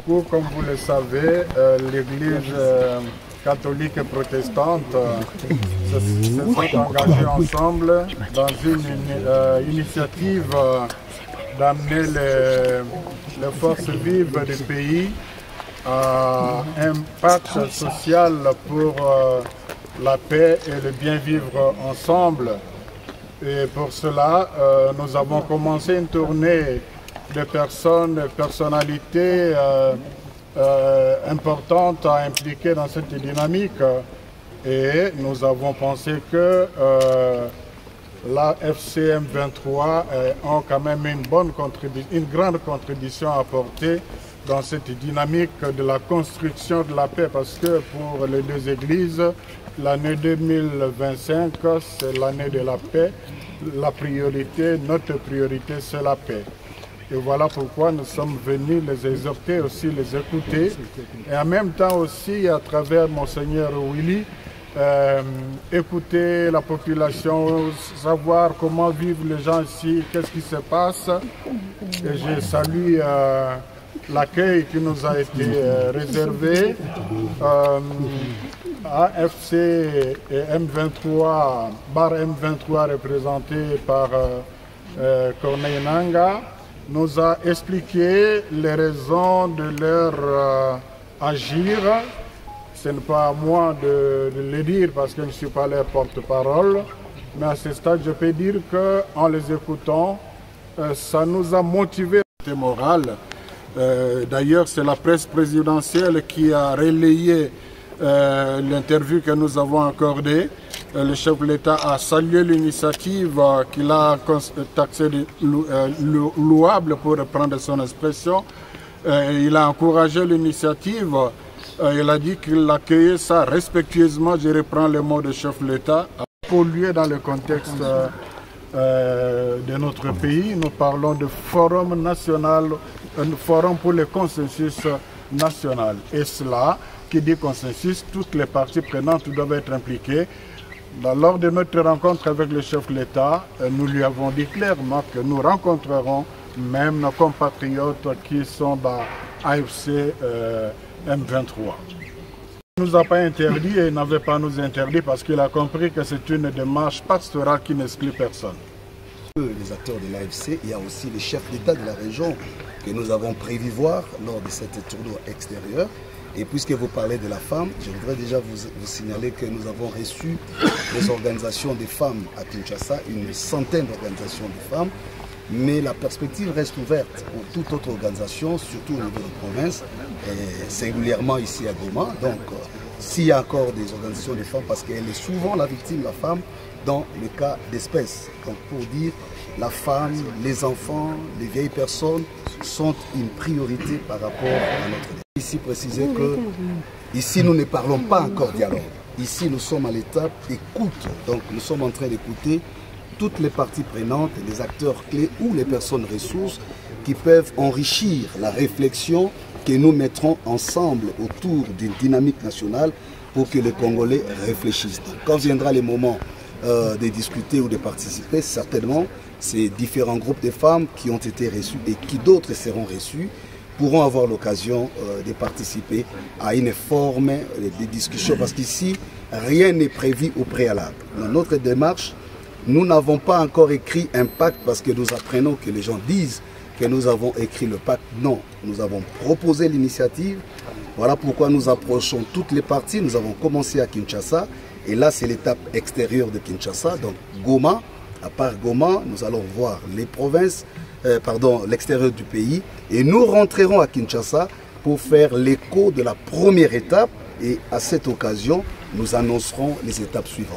beaucoup. Comme vous le savez, l'Église catholique et protestante se sont engagées ensemble dans une initiative d'amener les forces vives du pays à un pacte social pour la paix et le bien vivre ensemble. Et pour cela, nous avons commencé une tournée de personnalités importantes à impliquer dans cette dynamique. Et nous avons pensé que la FCM 23 ont quand même une grande contribution à apporter dans cette dynamique de la construction de la paix, parce que pour les deux églises, l'année 2025, c'est l'année de la paix. La priorité, notre priorité, c'est la paix. Et voilà pourquoi nous sommes venus les exhorter, aussi les écouter. Et en même temps aussi, à travers Monseigneur Willy, écouter la population, savoir comment vivent les gens ici, qu'est-ce qui se passe. Et je salue l'accueil qui nous a été réservé. AFC et M23, bar M23 représenté par Corneille Nanga, nous a expliqué les raisons de leur agir. Ce n'est pas à moi de le dire parce que je ne suis pas leur porte-parole, mais à ce stade, je peux dire qu'en les écoutant, ça nous a motivés. C'était moral. D'ailleurs, c'est la presse présidentielle qui a relayé l'interview que nous avons accordée. Le chef de l'État a salué l'initiative qu'il a taxée de louable, pour reprendre son expression. Il a encouragé l'initiative. Il a dit qu'il accueillait ça respectueusement. Je reprends les mots du chef de l'État. Pollué dans le contexte de notre pays, nous parlons de forum national, un forum pour le consensus national. Et cela, qui dit consensus, toutes les parties prenantes doivent être impliquées. Lors de notre rencontre avec le chef de l'État, nous lui avons dit clairement que nous rencontrerons même nos compatriotes qui sont dans AFC M23. Il ne nous a pas interdit et il n'avait pas à nous interdire parce qu'il a compris que c'est une démarche pastorale qui n'exclut personne. Les acteurs de l'AFC, il y a aussi les chefs d'État de la région que nous avons prévu voir lors de cette tournée extérieure. Et puisque vous parlez de la femme, je voudrais déjà vous signaler que nous avons reçu des organisations de femmes à Kinshasa, une centaine d'organisations de femmes, mais la perspective reste ouverte pour toute autre organisation, surtout au niveau de province, et singulièrement ici à Goma. Donc, s'il y a encore des organisations de femmes, parce qu'elle est souvent la victime, la femme, dans le cas d'espèces. Donc, pour dire, la femme, les enfants, les vieilles personnes sont une priorité par rapport à notre vie. Ici, préciser que ici, nous ne parlons pas encore dialogue. Ici, nous sommes à l'étape écoute. Donc, nous sommes en train d'écouter toutes les parties prenantes, les acteurs clés ou les personnes ressources qui peuvent enrichir la réflexion que nous mettrons ensemble autour d'une dynamique nationale pour que les Congolais réfléchissent. Donc, quand viendra le moment de discuter ou de participer, certainement, ces différents groupes de femmes qui ont été reçus et qui d'autres seront reçus pourront avoir l'occasion de participer à une forme de discussion parce qu'ici, rien n'est prévu au préalable. Dans notre démarche, nous n'avons pas encore écrit un pacte parce que nous apprenons que les gens disent que nous avons écrit le pacte. Non, nous avons proposé l'initiative. Voilà pourquoi nous approchons toutes les parties. Nous avons commencé à Kinshasa et là c'est l'étape extérieure de Kinshasa, donc Goma. À part Goma, nous allons voir les provinces, l'extérieur du pays et nous rentrerons à Kinshasa pour faire l'écho de la première étape et à cette occasion, nous annoncerons les étapes suivantes.